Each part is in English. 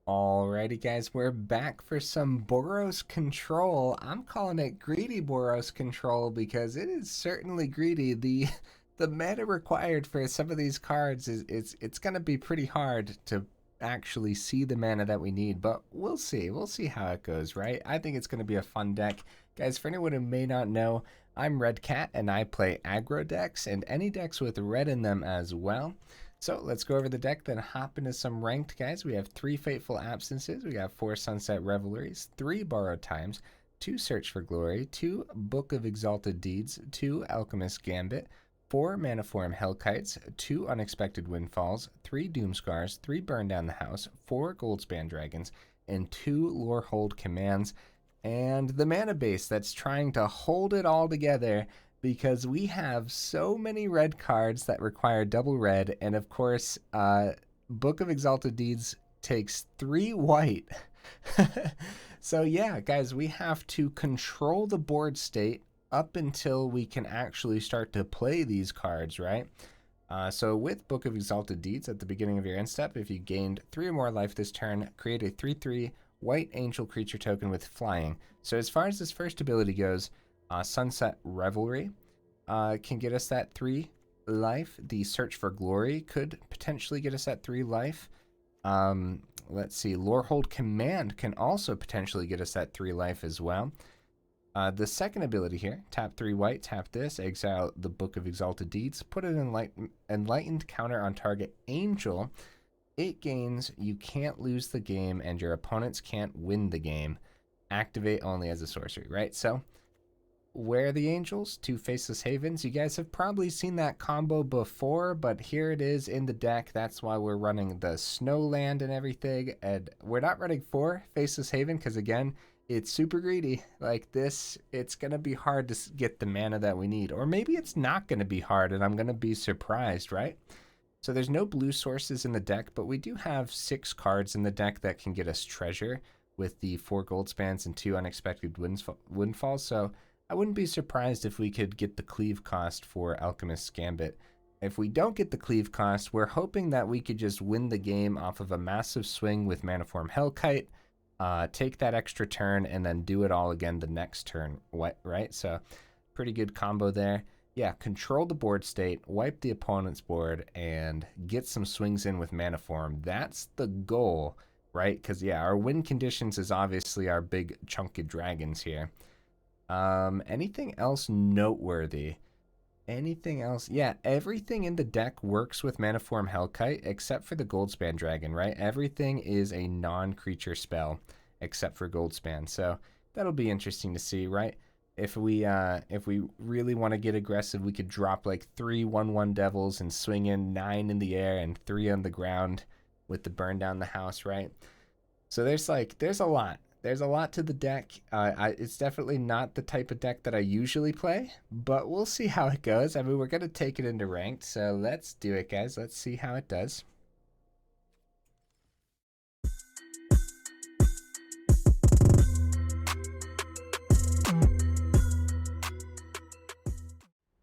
Alrighty guys, we're back for some Boros Control. I'm calling it greedy Boros Control because it is certainly greedy. The mana required for some of these cards is it's gonna be pretty hard to actually see the mana that we need, but we'll see. We'll see how it goes, right? I think it's gonna be a fun deck. Guys, for anyone who may not know, I'm Red Cat and I play aggro decks and any decks with red in them as well. So let's go over the deck, then hop into some ranked, guys. We have 3 Fateful Absences, we got 4 Sunset Revelries, 3 Borrowed Times, 2 Search for Glory, 2 Book of Exalted Deeds, 2 Alchemist Gambit, 4 Manaform Hellkites, 2 Unexpected Windfalls, 3 Doomskars, 3 Burn Down the House, 4 Goldspan Dragons, and 2 Lorehold Commands. And the mana base that's trying to hold it all together because we have so many red cards that require double red, and of course, Book of Exalted Deeds takes 3 white. So yeah, guys, we have to control the board state up until we can actually start to play these cards, right? So with Book of Exalted Deeds, at the beginning of your end step, if you gained 3 or more life this turn, create a 3/3 white angel creature token with flying. So as far as this first ability goes, Sunset Revelry can get us that 3 life. The Search for Glory could potentially get us that 3 life. Let's see, Lorehold Command can also potentially get us that 3 life as well. The second ability here, tap 3 white, tap this, exile the Book of Exalted Deeds, put an enlightened counter on target angel. It gains you can't lose the game and your opponents can't win the game. Activate only as a sorcery, right? So where are the angels? 2 Faceless Havens. You guys have probably seen that combo before, but here it is in the deck. That's why we're running the Snowland and everything. And we're not running 4 Faceless Haven because, again, it's super greedy. Like this, it's going to be hard to get the mana that we need. Or maybe it's not going to be hard and I'm going to be surprised, right? So there's no blue sources in the deck, but we do have 6 cards in the deck that can get us treasure with the 4 Goldspans and 2 Unexpected Windfalls. So I wouldn't be surprised if we could get the cleave cost for Alchemist Gambit. If we don't get the cleave cost, we're hoping that we could just win the game off of a massive swing with Manaform Hellkite, take that extra turn, and then do it all again the next turn, right? So pretty good combo there. Yeah, control the board state, wipe the opponent's board, and get some swings in with Manaform. That's the goal, right? Because, yeah, our win conditions is obviously our big chunky dragons here. Anything else noteworthy? Anything else? Yeah, everything in the deck works with Manaform Hellkite except for the Goldspan Dragon, right? Everything is a non-creature spell except for Goldspan. So that'll be interesting to see, right? If we really want to get aggressive, we could drop like 3 1/1 devils and swing in 9 in the air and 3 on the ground with the burn down the house, right? So there's a lot. There's a lot to the deck. It's definitely not the type of deck that I usually play, but we'll see how it goes. I mean, we're gonna take it into ranked, so let's do it, guys. Let's see how it does.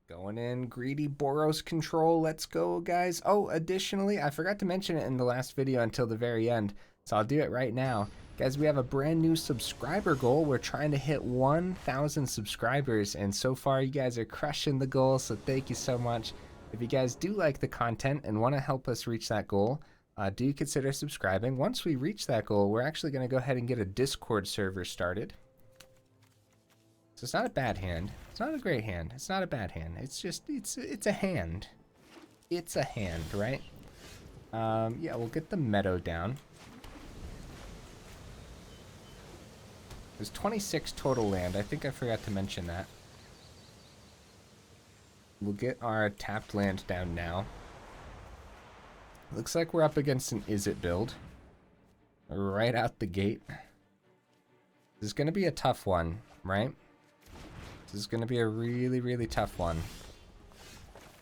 Going in, greedy Boros Control. Let's go, guys. Oh, additionally, I forgot to mention it in the last video until the very end, so I'll do it right now. Guys, we have a brand new subscriber goal. We're trying to hit 1,000 subscribers, and so far you guys are crushing the goal, so thank you so much. If you guys do like the content and want to help us reach that goal, do consider subscribing. Once we reach that goal, we're actually going to go ahead and get a Discord server started. So it's not a bad hand. It's not a great hand. It's not a bad hand. It's just, it's a hand. It's a hand, right? Yeah, we'll get the meadow down. There's 26 total land. I think I forgot to mention that. We'll get our tapped land down now. Looks like we're up against an Is It build. Right out the gate. This is going to be a tough one, right? This is going to be a really, really tough one.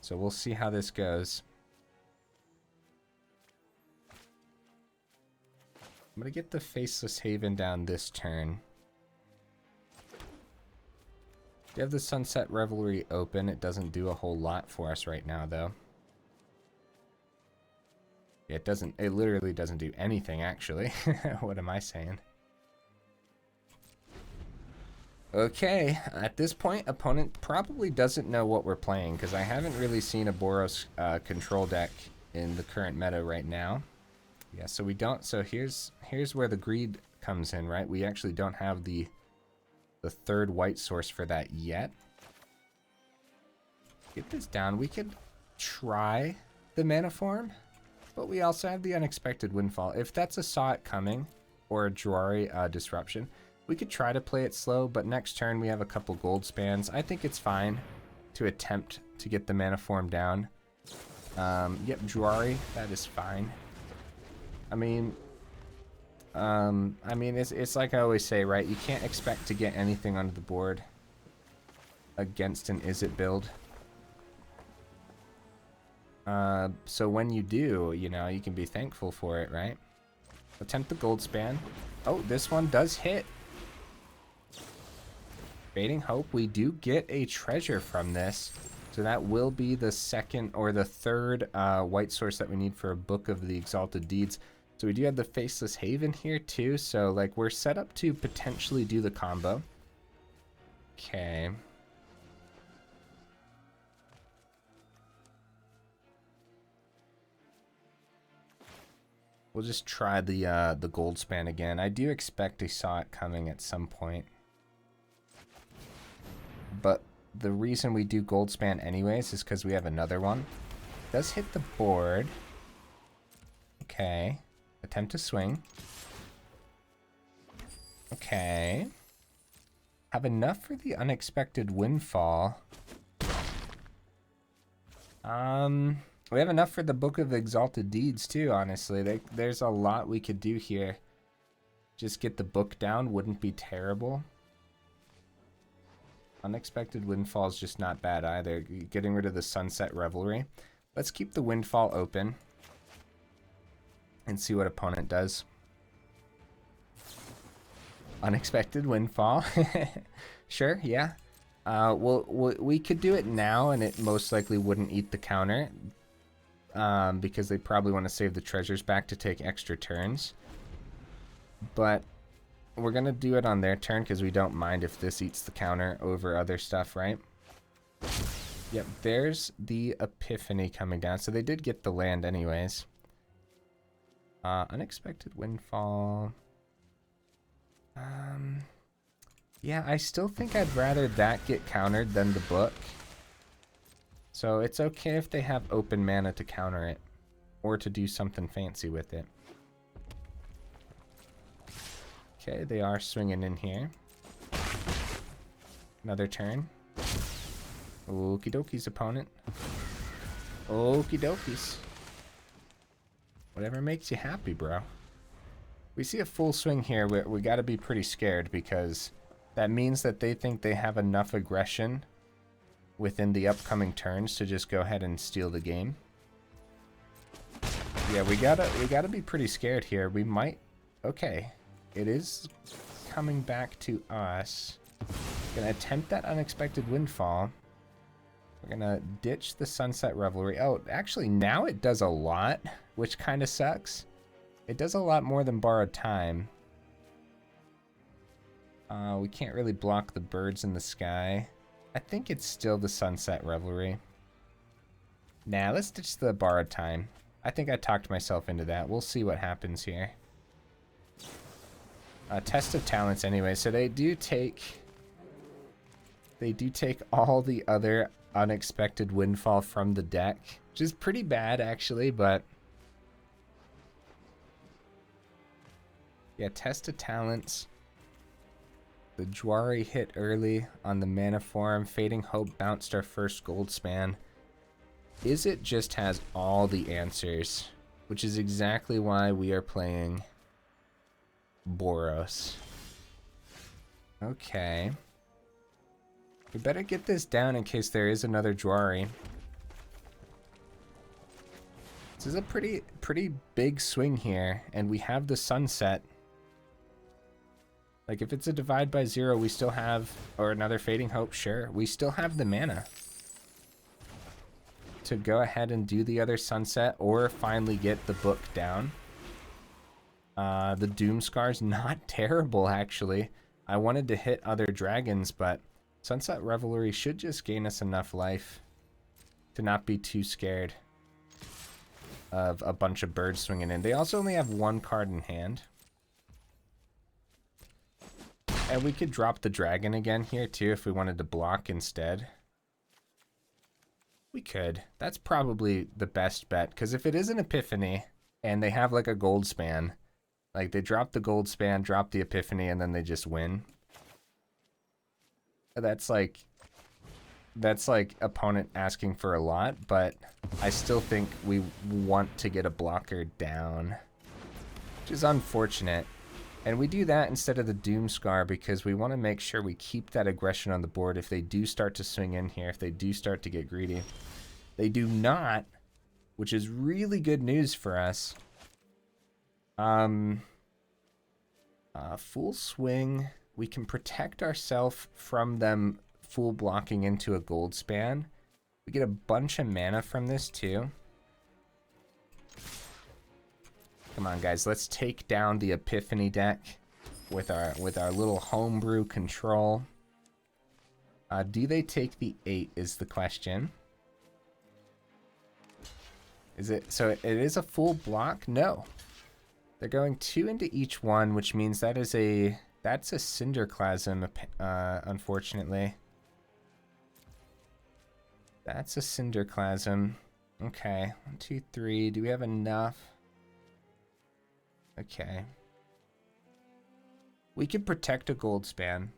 So we'll see how this goes. I'm going to get the Faceless Haven down this turn. We have the Sunset Revelry open. It doesn't do a whole lot for us right now, though. It doesn't, it literally doesn't do anything, actually. What am I saying? Okay, at this point, opponent probably doesn't know what we're playing, because I haven't really seen a Boros control deck in the current meta right now. Yeah, so we don't, so here's where the greed comes in, right? We actually don't have the third white source for that yet. Get this down. We could try the Manaform, but we also have the Unexpected Windfall. If that's a Saw It Coming or a Jwari Disruption, we could try to play it slow, but next turn we have a couple Goldspans. I think it's fine to attempt to get the Manaform down. Yep, Jwari, that is fine. I mean, it's like I always say, right? You can't expect to get anything onto the board against an Is It build. So when you do, you know, you can be thankful for it, right? Attempt the Goldspan. Oh, this one does hit. Fading Hope. We do get a treasure from this. So that will be the second or the third white source that we need for a Book of the Exalted Deeds. So we do have the Faceless Haven here too. So like we're set up to potentially do the combo. Okay. We'll just try the Goldspan again. I do expect I saw it coming at some point. But the reason we do Goldspan anyways is because we have another one. It does hit the board. Okay. Attempt to swing. Okay. Have enough for the Unexpected Windfall. We have enough for the Book of Exalted Deeds too, honestly. There's a lot we could do here. Just get the book down wouldn't be terrible. Unexpected Windfall is just not bad either. Getting rid of the Sunset Revelry. Let's keep the Windfall open and see what opponent does. Unexpected Windfall. Sure, yeah. We could do it now and it most likely wouldn't eat the counter. Because they probably want to save the treasures back to take extra turns. But we're going to do it on their turn because we don't mind if this eats the counter over other stuff, right? Yep, there's the Epiphany coming down. So they did get the land anyways. Unexpected Windfall. Yeah, I still think I'd rather that get countered than the book. So it's okay if they have open mana to counter it, or to do something fancy with it. Okay, they are swinging in here. Another turn. Okie dokies, opponent. Okie dokies. Whatever makes you happy, bro. We see a full swing here. We gotta be pretty scared because that means that they think they have enough aggression within the upcoming turns to just go ahead and steal the game. Yeah, we gotta be pretty scared here. We might. Okay, it is coming back to us. Gonna attempt that Unexpected Windfall. We're gonna ditch the Sunset Revelry. Oh, actually now it does a lot, which kind of sucks. It does a lot more than Borrowed Time. We can't really block the birds in the sky. I think it's still the Sunset Revelry. Nah, let's ditch the Borrowed Time. I think I talked myself into that. We'll see what happens here. Test of Talents anyway, so they do take all the other Unexpected Windfall from the deck, which is pretty bad actually, but yeah, Test of Talents. The Jwari hit early on the Manaform. Fading Hope bounced our first Goldspan. Is It just has all the answers, which is exactly why we are playing Boros. Okay. We better get this down in case there is another Jwari. This is a pretty big swing here, and we have the Sunset. Like, if it's a Divide by Zero, we still have, or another Fading Hope, sure. We still have the mana to go ahead and do the other Sunset or finally get the book down. The Doomskar's not terrible, actually. I wanted to hit other dragons, but Sunset Revelry should just gain us enough life to not be too scared of a bunch of birds swinging in. They also only have one card in hand. And we could drop the dragon again here too if we wanted to block instead. We could. That's probably the best bet, because if it is an Epiphany and they have like a Goldspan, like they drop the Goldspan, drop the Epiphany, and then they just win. That's like opponent asking for a lot, but I still think we want to get a blocker down, which is unfortunate. And we do that instead of the Doomskar because we want to make sure we keep that aggression on the board if they do start to swing in here, if they do start to get greedy. They do not, which is really good news for us. Full swing. We can protect ourselves from them full blocking into a Goldspan. We get a bunch of mana from this too. Come on, guys, let's take down the Epiphany deck with our little homebrew control. Do they take the 8 is the question. Is it so it is a full block? No. They're going 2 into each one, which means that's a Cinderclasm, unfortunately. That's a Cinderclasm. Okay, 1, 2, 3. Do we have enough? Okay. We could protect a Goldspan,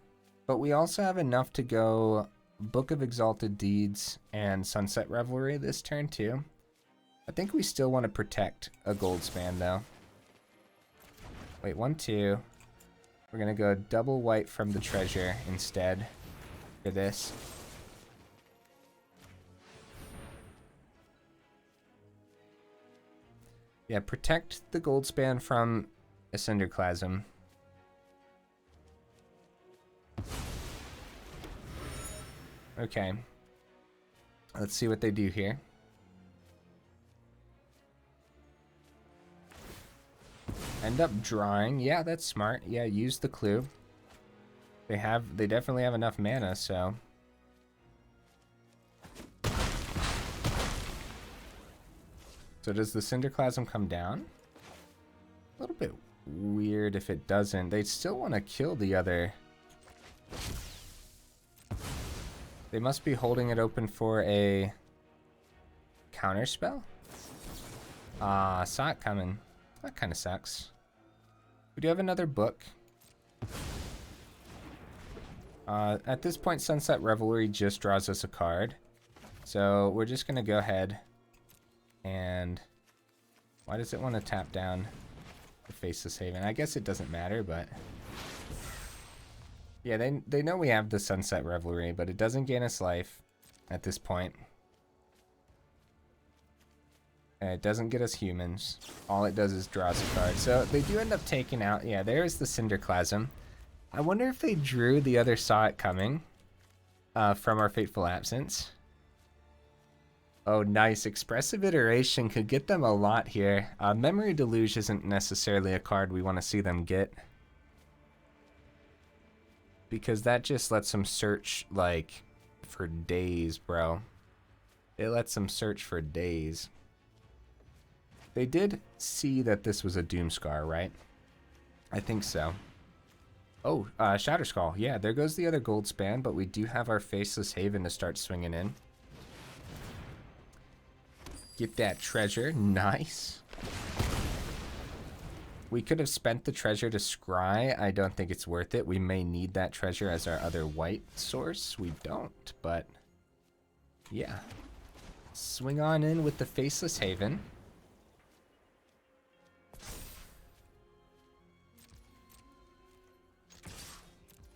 but we also have enough to go Book of Exalted Deeds and Sunset Revelry this turn too. I think we still want to protect a Goldspan though. Wait, 1, 2. We're gonna go double white from the treasure instead for this. Yeah, protect the Goldspan from a Cinderclasm. Okay. Let's see what they do here. End up drawing. Yeah, that's smart. Yeah, use the clue. They definitely have enough mana, so. So does the Cinderclasm come down? A little bit weird if it doesn't. They still want to kill the other. They must be holding it open for a counterspell? Ah, saw it coming. That kind of sucks. We do have another book. At this point, Sunset Revelry just draws us a card. So we're just going to go ahead and... Why does it want to tap down the Faceless Haven? I guess it doesn't matter, but... Yeah, they know we have the Sunset Revelry, but it doesn't gain us life at this point. It doesn't get us humans. All it does is draw us a card. So they do end up taking out... Yeah, there's the Cinderclasm. I wonder if they drew the other Saw It Coming from our Fateful Absence. Oh, nice. Expressive Iteration could get them a lot here. Memory Deluge isn't necessarily a card we want to see them get, because that just lets them search, like, for days, bro. It lets them search for days. They did see that this was a Doomskar, right? I think so. Oh, Shatterskull. Yeah, there goes the other Goldspan, but we do have our Faceless Haven to start swinging in. Get that treasure. Nice. We could have spent the treasure to scry. I don't think it's worth it. We may need that treasure as our other white source. We don't, but yeah. Swing on in with the Faceless Haven.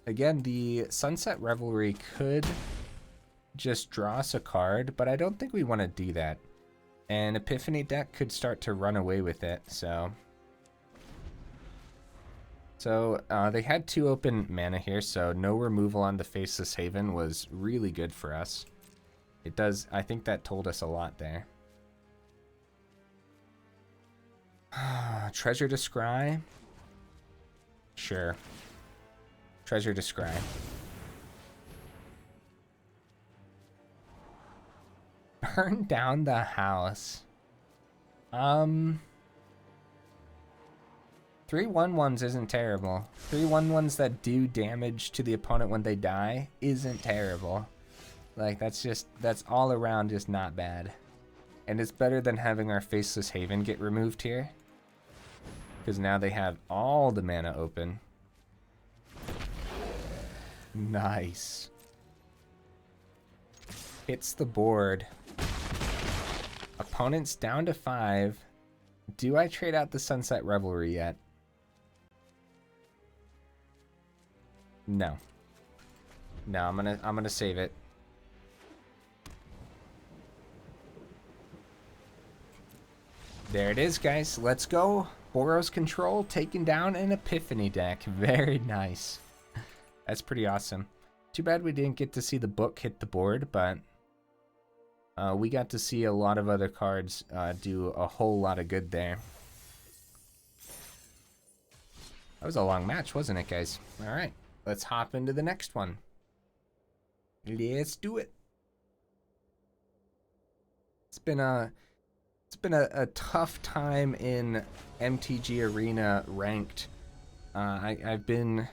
Again, the Sunset Revelry could just draw us a card, but I don't think we want to do that. And Epiphany deck could start to run away with it, so... they had 2 open mana here, so no removal on the Faceless Haven was really good for us. It does, I think that told us a lot there. Treasure to scry? Sure. Treasure to scry. Burn down the house. 3/1/1s isn't terrible. 3/1/1s that do damage to the opponent when they die isn't terrible. Like, that's all around just not bad. And it's better than having our Faceless Haven get removed here. Because now they have all the mana open. Nice. Hits the board. Opponent's down to 5. Do I trade out the Sunset Revelry yet? No. No, I'm gonna save it. There it is, guys. Let's go. Boros Control taking down an Epiphany deck. Very nice. That's pretty awesome. Too bad we didn't get to see the book hit the board, but we got to see a lot of other cards do a whole lot of good there. That was a long match, wasn't it, guys? All right, let's hop into the next one. Let's do it. It's been a tough time in MTG Arena ranked. I've been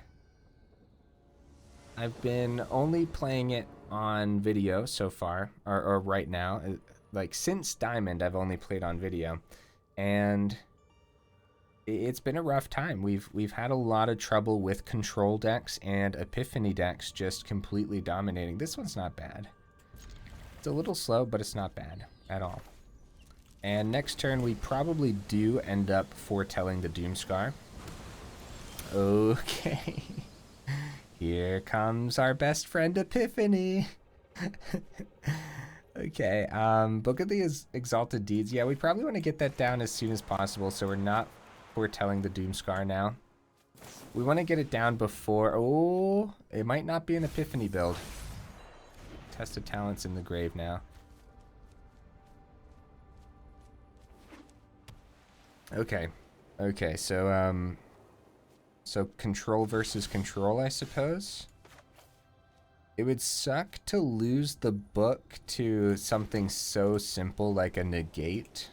only playing it on video so far, or right now. Like, since Diamond, I've only played on video, and it's been a rough time. We've had a lot of trouble with control decks and Epiphany decks just completely dominating. This one's not bad. It's a little slow, but it's not bad at all. And next turn, we probably do end up foretelling the Doomskar. Okay. Here comes our best friend Epiphany. Okay, Book of the Exalted Deeds. Yeah, we probably want to get that down as soon as possible, so we're not foretelling the Doomskar now. We want to get it down before... Oh, it might not be an Epiphany build. Test of Talents in the grave now. Okay. Okay, so, so control versus control, I suppose. It would suck to lose the book to something so simple like a negate.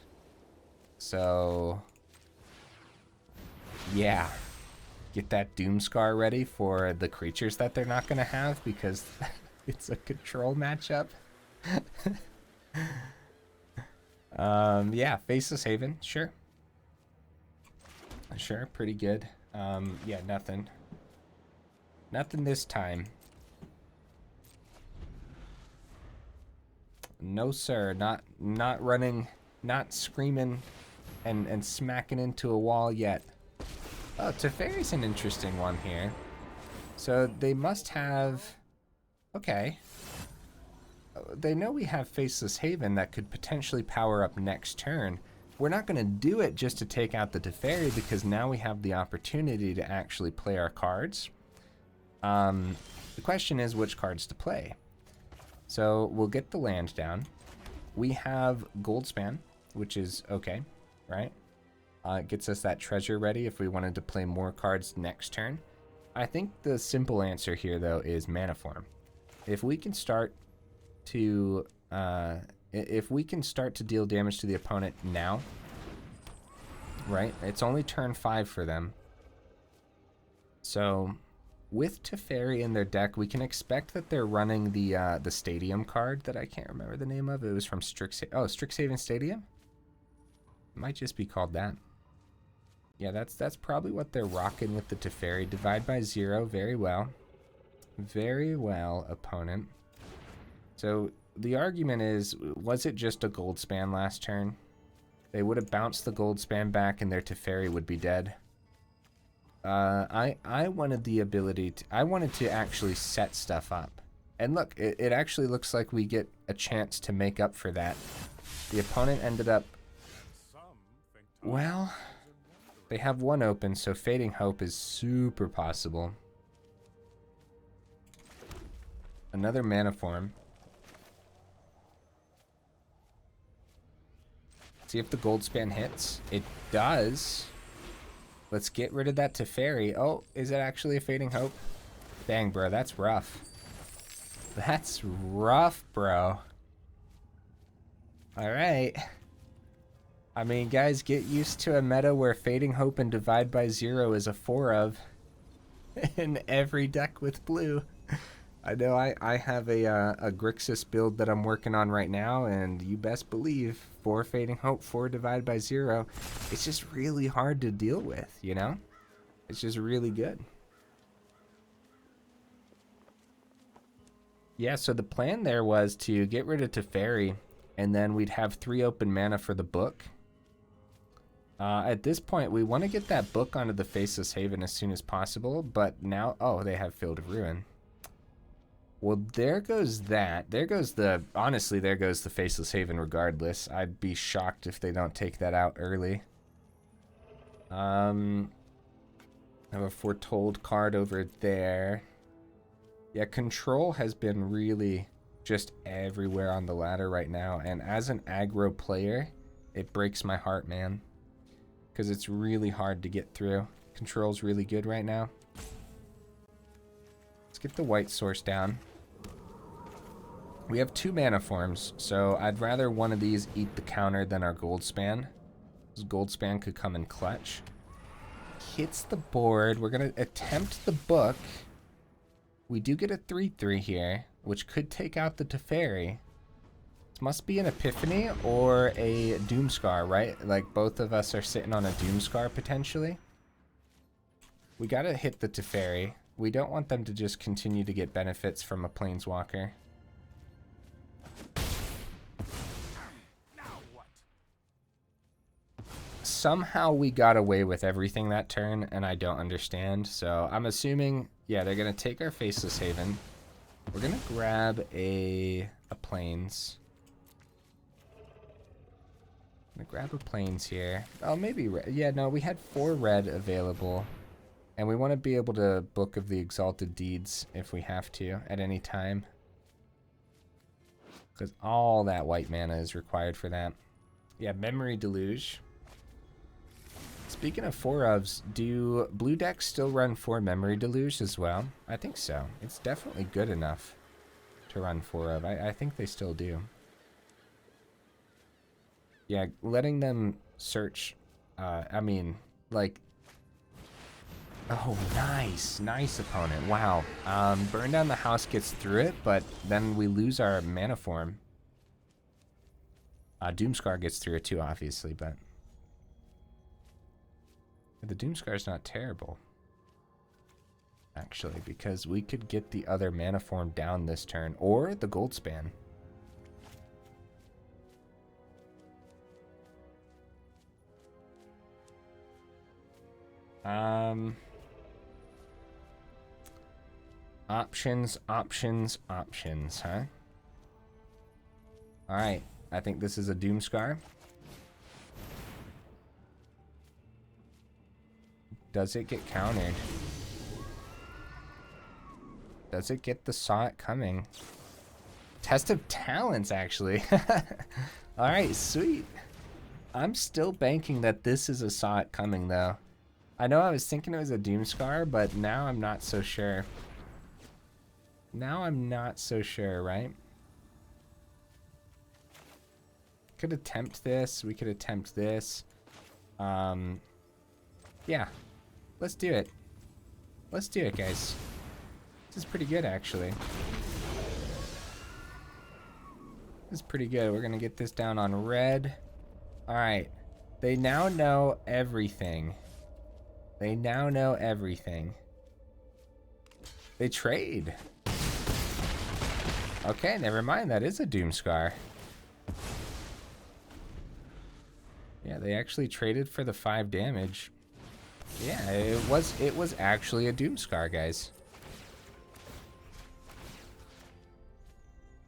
So, yeah. Get that Doomskar ready for the creatures that they're not going to have because it's a control matchup. Yeah, Faceless Haven, sure. Sure, pretty good. Yeah, nothing. Nothing this time. No, sir. Not running, not screaming and smacking into a wall yet. Oh, Teferi's an interesting one here. So they must have... Okay. They know we have Faceless Haven that could potentially power up next turn. We're not going to do it just to take out the Teferi because now we have the opportunity to actually play our cards. The question is which cards to play. So we'll get the land down. We have Goldspan, which is okay, right? It gets us that treasure ready if we wanted to play more cards next turn. I think the simple answer here, though, is Manaform. If we can start to... if we can start to deal damage to the opponent now, right? It's only turn 5 for them. So with Teferi in their deck, we can expect that they're running the Stadium card that I can't remember the name of. It was from Strixhaven Stadium? It might just be called that. Yeah, that's probably what they're rocking with the Teferi. Divide by 0, very well. Very well, opponent. So the argument is, was it just a Goldspan last turn? They would have bounced the Goldspan back and their Teferi would be dead. I wanted the ability to... I wanted to actually set stuff up. And look, it actually looks like we get a chance to make up for that. The opponent ended up... Well, they have one open, so Fading Hope is super possible. Another Manaform. See if the Goldspan hits. It does. Let's get rid of that Teferi. Oh, is it actually a Fading Hope? Dang, bro, that's rough. That's rough, bro. Alright. I mean, guys, get used to a meta where Fading Hope and Divide by Zero is a 4 of in every deck with blue. I know I have a Grixis build that I'm working on right now, and you best believe 4 Fading Hope, 4 Divide by Zero. It's just really hard to deal with, you know? It's just really good. Yeah, so the plan there was to get rid of Teferi, and then we'd have 3 open mana for the book. At this point, we want to get that book onto the Faceless Haven as soon as possible, but now... Oh, they have Field of Ruin. Well, there goes that. There goes the... Honestly, there goes the Faceless Haven regardless. I'd be shocked if they don't take that out early. I have a Foretold card over there. Yeah, Control has been really just everywhere on the ladder right now. And as an aggro player, it breaks my heart, man. Because it's really hard to get through. Control's really good right now. Let's get the white source down. We have 2 Manaforms, so I'd rather one of these eat the counter than our Goldspan. This Goldspan could come in clutch. Hits the board. We're going to attempt the book. We do get a 3/3 here, which could take out the Teferi. This must be an Epiphany or a Doomskar, right? Like, both of us are sitting on a Doomskar, potentially. We gotta hit the Teferi. We don't want them to just continue to get benefits from a Planeswalker. Somehow we got away with everything that turn, and I don't understand. So I'm assuming, yeah, they're gonna take our Faceless Haven. We're gonna grab a Plains. I'm gonna grab a Plains here. Oh, maybe red. Yeah, no, we had 4 red available, and we want to be able to Book of the Exalted Deeds if we have to at any time, because all that white mana is required for that. Yeah, Memory Deluge. Speaking of 4-ofs, do blue decks still run 4 Memory Deluge as well? I think so. It's definitely good enough to run 4-of. I think they still do. Yeah, letting them search, I mean, like... Oh, nice. Nice opponent. Wow. Burn Down the House gets through it, but then we lose our Manaform. Doomskar gets through it too, obviously, but... The Doomskar's not terrible, actually, because we could get the other Manaform down this turn, or the Goldspan. Options, options, options, huh? Alright, I think this is a Doomskar. Does it get countered? Does it get the Saw It Coming? Test of Talents, actually. Alright, sweet. I'm still banking that this is a Saw It Coming, though. I know I was thinking it was a Doomskar, but now I'm not so sure. Now I'm not so sure, right? Could attempt this. We could attempt this. Yeah. Let's do it. Let's do it, guys. This is pretty good, actually. This is pretty good. We're gonna get this down on red. Alright. They now know everything. They now know everything. They trade. Okay, never mind. That is a Doomskar. Yeah, they actually traded for the 5 damage. Yeah, it was actually a Doomskar, guys.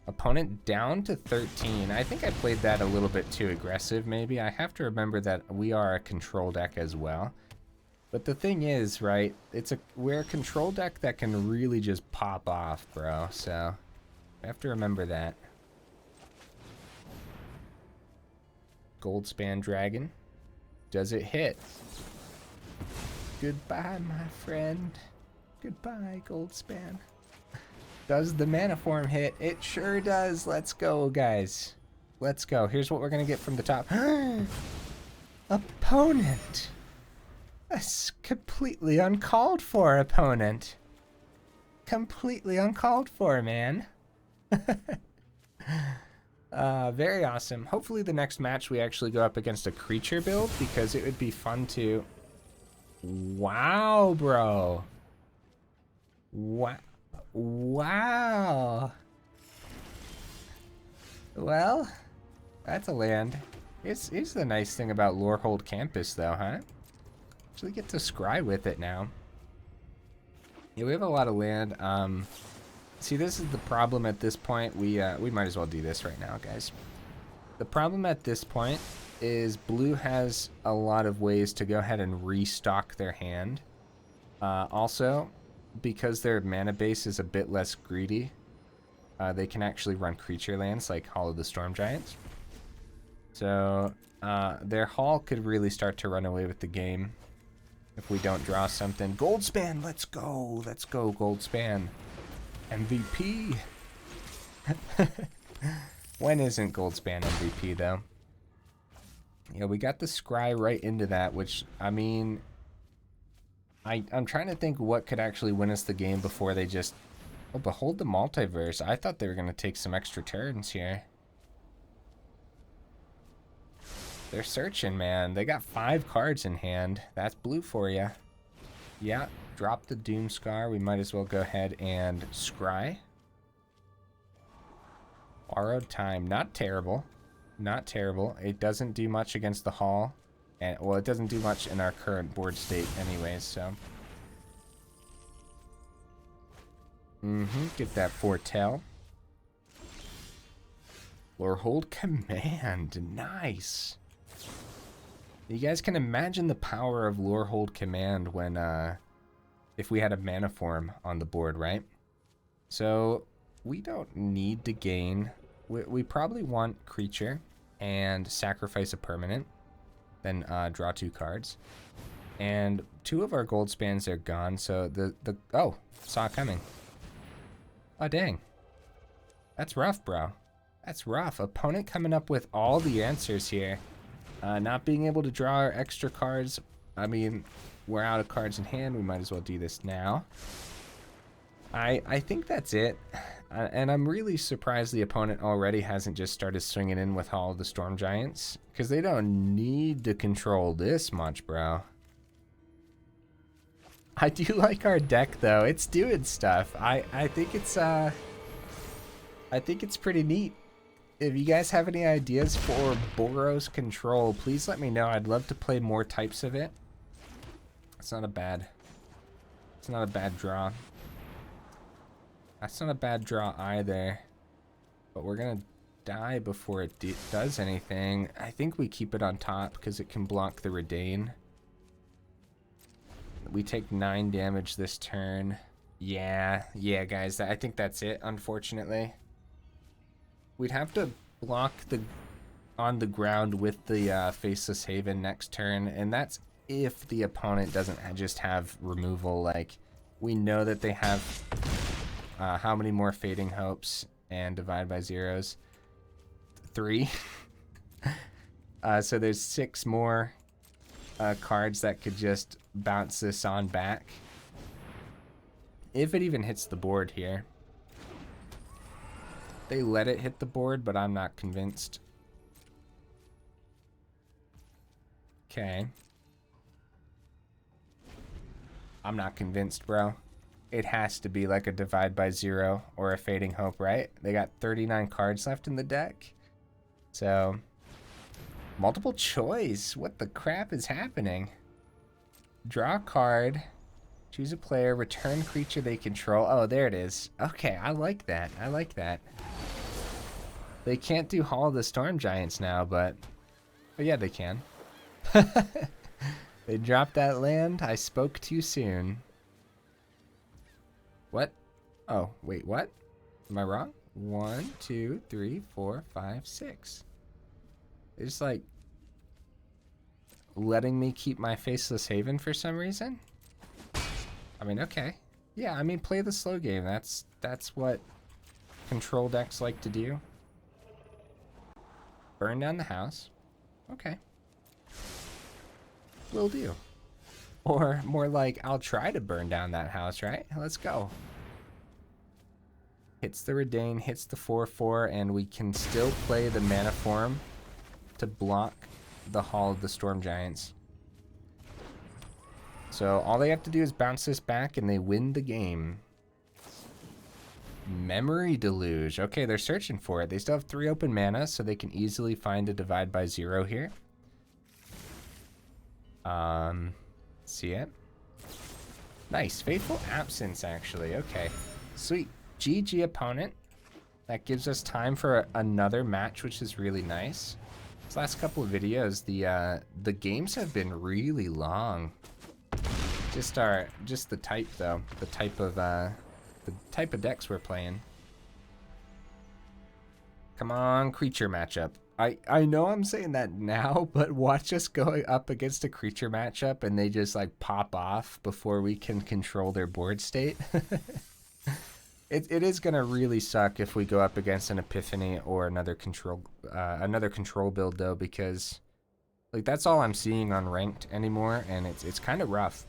Opponent down to 13. I think I played that a little bit too aggressive, maybe. I have to remember that we are a control deck as well. But the thing is, right, we're a control deck that can really just pop off, bro. So, I have to remember that. Goldspan Dragon. Does it hit? Goodbye, my friend. Goodbye, Goldspan. Does the Manaform hit? It sure does. Let's go, guys. Let's go. Here's what we're going to get from the top. Opponent. That's completely uncalled for, opponent. Completely uncalled for, man. Very awesome. Hopefully the next match we actually go up against a creature build, because it would be fun to... Wow, bro. Wow. Well, that's a land. Here's the nice thing about Lorehold Campus, though, huh? Actually get to scry with it now. Yeah, we have a lot of land. See, this is the problem at this point. We might as well do this right now, guys. The problem at this point is blue has a lot of ways to go ahead and restock their hand. Also, because their mana base is a bit less greedy, they can actually run creature lands like Hall of the Storm Giants. So their Hall could really start to run away with the game if we don't draw something. Goldspan, let's go. Let's go, Goldspan. MVP. When isn't Goldspan MVP, though? Yeah, we got the scry right into that, which, I mean, I'm trying to think what could actually win us the game before they just... Oh, behold the multiverse. I thought they were going to take some extra turns here. They're searching, man. They got 5 cards in hand. That's blue for you. Yeah, drop the Doomskar. We might as well go ahead and scry. Borrowed Time. Not terrible. Not terrible. It doesn't do much against the Hall. And, well, it doesn't do much in our current board state anyways, so... Get that Foretell. Lorehold Command. Nice. You guys can imagine the power of Lorehold Command when, if we had a Manaform on the board, right? So, we don't need to gain. We probably want creature and sacrifice a permanent. Then draw 2 cards. And 2 of our gold spans are gone, so oh, saw it coming. Oh, dang. That's rough, bro. That's rough. Opponent coming up with all the answers here. Not being able to draw our extra cards. I mean, we're out of cards in hand. We might as well do this now. I think that's it. And I'm really surprised the opponent already hasn't just started swinging in with all the Storm Giants. Because they don't need to control this much, bro. I do like our deck, though. It's doing stuff. I think it's pretty neat. If you guys have any ideas for Boros control, please let me know. I'd love to play more types of it. It's not a bad draw. That's not a bad draw either. But we're gonna die before it does anything. I think we keep it on top because it can block the Redain. We take 9 damage this turn. Yeah, guys. I think that's it, unfortunately. We'd have to block on the ground with the Faceless Haven next turn, and that's if the opponent doesn't just have removal. Like, we know that they have how many more Fading Hopes and Divide by Zeros? 3. So there's 6 more cards that could just bounce this on back. If it even hits the board here. They let it hit the board, but I'm not convinced. Okay. I'm not convinced, bro. It has to be like a Divide by Zero or a Fading Hope, right? They got 39 cards left in the deck. So, multiple choice. What the crap is happening? Draw a card. Choose a player. Return creature they control. Oh, there it is. Okay, I like that. I like that. They can't do Hall of the Storm Giants now, but yeah, they can. They dropped that land. I spoke too soon. What? Oh, wait, what? Am I wrong? 1, 2, 3, 4, 5, 6. They just, like, letting me keep my Faceless Haven for some reason. I mean, okay. Yeah, I mean, play the slow game. That's what control decks like to do. Burn down the house. Okay. Will do. Or more like, I'll try to burn down that house, right? Let's go. Hits the Redain, hits the 4/4, and we can still play the Manaform to block the Hall of the Storm Giants. So all they have to do is bounce this back and they win the game. Memory Deluge. Okay, they're searching for it. They still have 3 open mana, so they can easily find a divide by 0 here. See it? Nice. Fateful Absence, actually. Okay. Sweet. GG opponent. That gives us time for another match, which is really nice. These last couple of videos, the games have been really long. Just the type though, the type of decks we're playing. Come on, creature matchup. I know I'm saying that now, but watch us going up against a creature matchup and they just like pop off before we can control their board state. It is gonna really suck if we go up against an Epiphany or another control build though, because like that's all I'm seeing on ranked anymore, and it's kind of rough.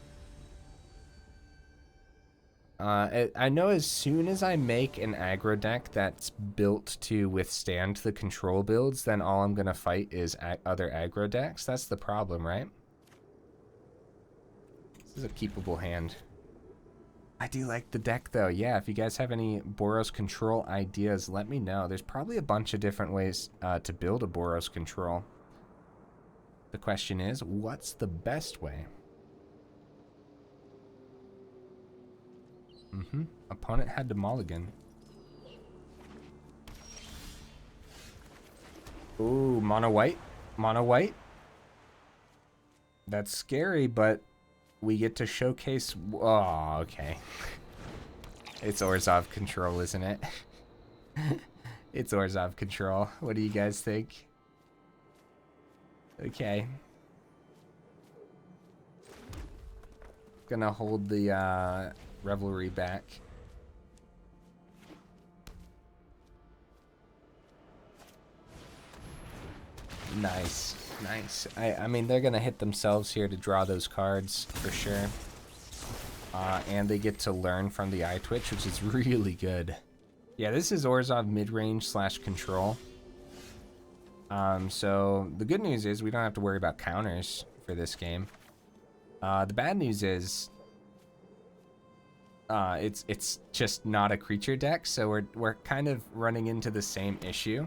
I know as soon as I make an aggro deck that's built to withstand the control builds, then all I'm gonna fight is other aggro decks. That's the problem, right? This is a keepable hand. I do like the deck though. Yeah, if you guys have any Boros control ideas, let me know. There's probably a bunch of different ways to build a Boros control. The question is, what's the best way? Opponent had to mulligan. Ooh, mono white. Mono white. That's scary, but we get to showcase... Oh, okay. It's Orzhov control, isn't it? It's Orzhov control. What do you guys think? Okay. Gonna hold the Revelry back. Nice. Nice. I mean, they're going to hit themselves here to draw those cards for sure. And they get to learn from the eye twitch, which is really good. Yeah, this is Orzhov mid-range / control. So the good news is we don't have to worry about counters for this game. The bad news is it's just not a creature deck, so we're kind of running into the same issue.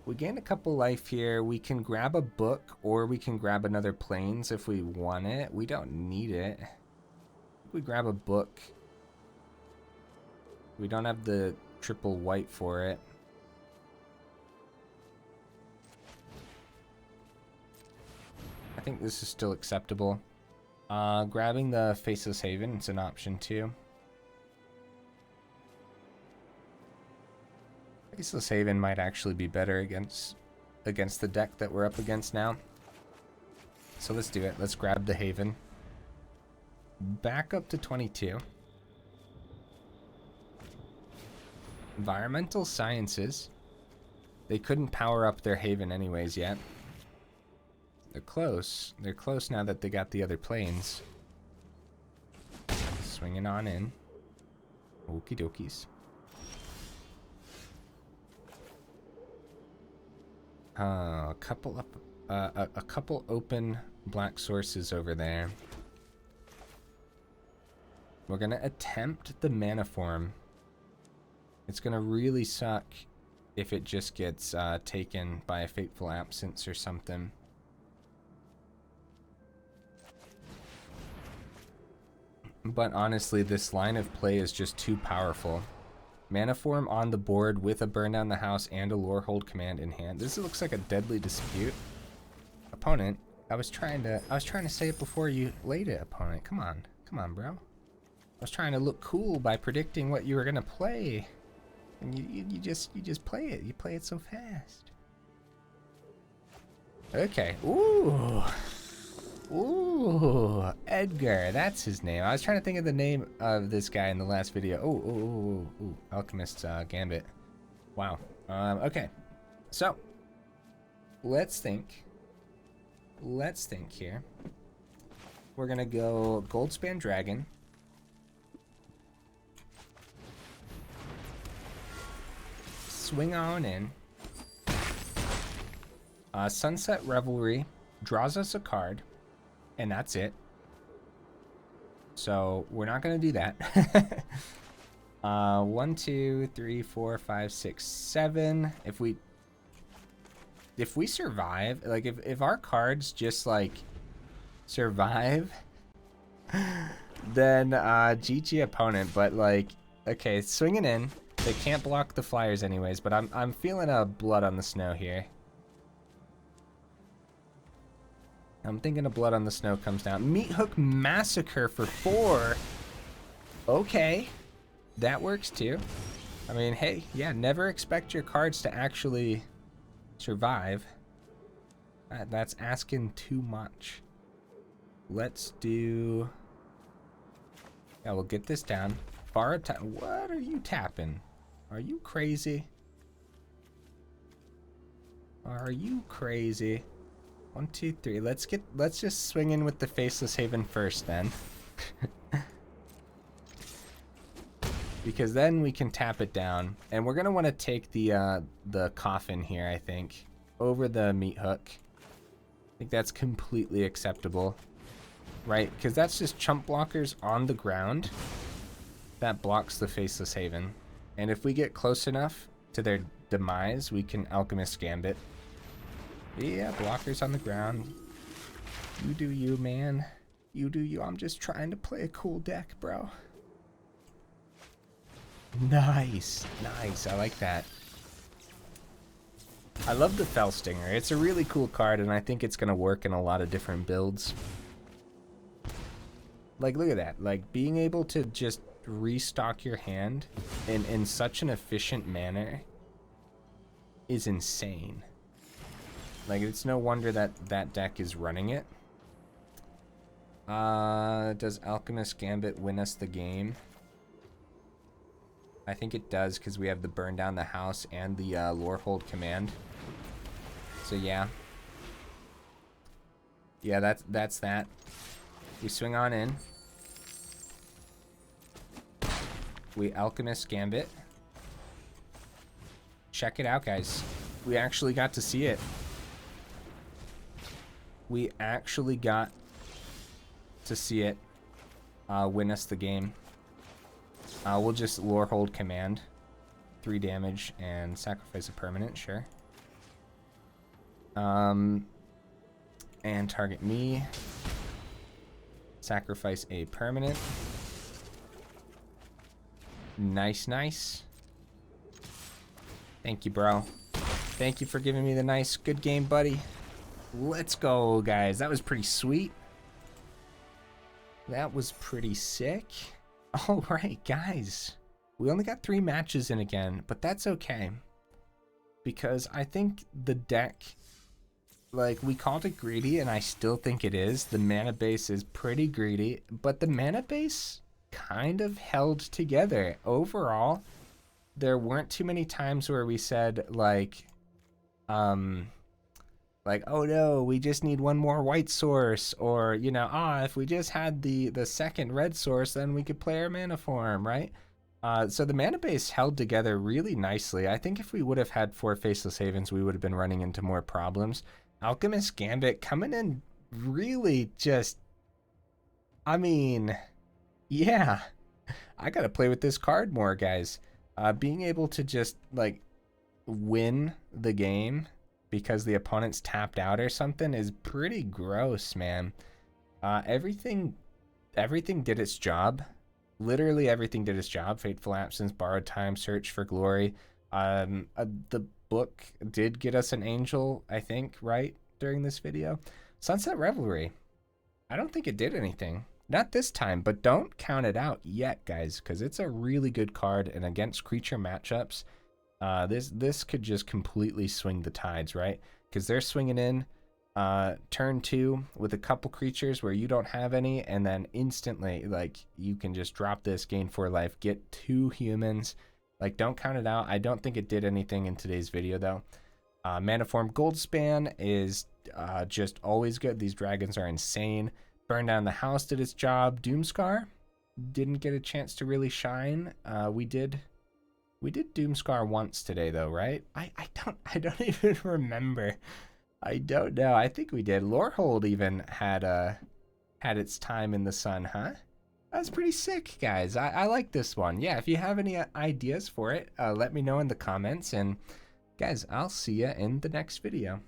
We gain a couple life here. We can grab a book, or we can grab another plains if we want it. We don't need it. We grab a book. We don't have the triple white for it. I think this is still acceptable. Grabbing the Faceless Haven, it's an option too. Faceless Haven might actually be better against the deck that we're up against now. So let's do it. Let's grab the Haven. Back up to 22. Environmental Sciences. They couldn't power up their Haven anyways yet. They're close. They're close now that they got the other planes. Swinging on in. Okie dokies. A couple open black sources over there. We're gonna attempt the Manaform. It's gonna really suck if it just gets taken by a Fateful Absence or something. But honestly, this line of play is just too powerful. Manaform on the board with a Burn Down the House and a Lorehold Command in hand. This looks like a deadly dispute. Opponent, I was trying to say it before you laid it, opponent. Come on, bro. I was trying to look cool by predicting what you were gonna play, and you just play it. You play it so fast. Okay. Ooh. Ooh. Edgar. That's his name. I was trying to think of the name of this guy in the last video. Ooh. Alchemist Gambit. Wow. Okay. So, let's think. Let's think here. We're going to go Goldspan Dragon. Swing on in. Sunset Revelry draws us a card, and that's it. So we're not gonna do that. 1, 2, 3, 4, 5, 6, 7. If we survive, like if our cards just like survive, then GG opponent. But like, okay, swinging in. They can't block the flyers anyways, but I'm feeling a blood on the snow here. I'm thinking a blood on the snow comes down. Meat Hook Massacre for 4. Okay, that works too. I mean, hey, yeah, never expect your cards to actually survive. That's asking too much. Let's do. Yeah, we'll get this down. Bar tap. What are you tapping? Are you crazy? Are you crazy? 1, 2, 3. Let's just swing in with the Faceless Haven first then. Because then we can tap it down. And we're gonna want to take the coffin here, I think. Over the Meat Hook. I think that's completely acceptable. Right? Because that's just chump blockers on the ground. That blocks the Faceless Haven. And if we get close enough to their demise, we can Alchemist Gambit. Yeah, blockers on the ground. You do you, man. You do you. I'm just trying to play a cool deck, bro. Nice. Nice. I like that. I love the Fell Stinger. It's a really cool card, and I think it's going to work in a lot of different builds. Like, look at that. Like, being able to just restock your hand in such an efficient manner is insane. Like, it's no wonder that that deck is running it. Does Alchemist Gambit win us the game? I think it does, because we have the Burn Down the House and the Lorehold Command. So yeah. Yeah, that's that. We swing on in. We Alchemist Gambit. Check it out, guys. We actually got to see it. We actually got to see it win us the game. We'll just Lorehold Command. 3 damage and sacrifice a permanent, sure. And target me. Sacrifice a permanent. Nice, nice. Thank you, bro. Thank you for giving me the nice, good game, buddy. Let's go, guys. That was pretty sweet. That was pretty sick. All right, guys. We only got 3 matches in again, but that's okay. Because I think the deck, like, we called it greedy, and I still think it is. The mana base is pretty greedy, but the mana base kind of held together. Overall, there weren't too many times where we said, like, oh no, we just need one more white source, or, you know, if we just had the second red source, then we could play our Manaform, right? So the mana base held together really nicely. I think if we would have had 4 Faceless Havens, we would have been running into more problems. Alchemist Gambit coming in really just, I mean, yeah, I gotta play with this card more, guys. Being able to just, like, win the game because the opponent's tapped out or something is pretty gross, man. Everything did its job. Literally everything did its job. Fateful Absence, Borrowed Time, Search for Glory. The book did get us an angel, I think, right, during this video. Sunset Revelry, I don't think it did anything. Not this time, but don't count it out yet, guys, because it's a really good card, and against creature matchups, this could just completely swing the tides, right? Because they're swinging in, turn 2 with a couple creatures where you don't have any, and then instantly, like, you can just drop this, gain 4 life, get 2 humans. Like, don't count it out. I don't think it did anything in today's video, though. Manaform Goldspan is just always good. These dragons are insane. Burn Down the House did its job. Doomskar didn't get a chance to really shine. We did Doomskar once today, though, right? I don't even remember. I don't know. I think we did. Lorehold even had its time in the sun, huh? That's pretty sick, guys. I like this one. Yeah, if you have any ideas for it, let me know in the comments. And guys, I'll see ya in the next video.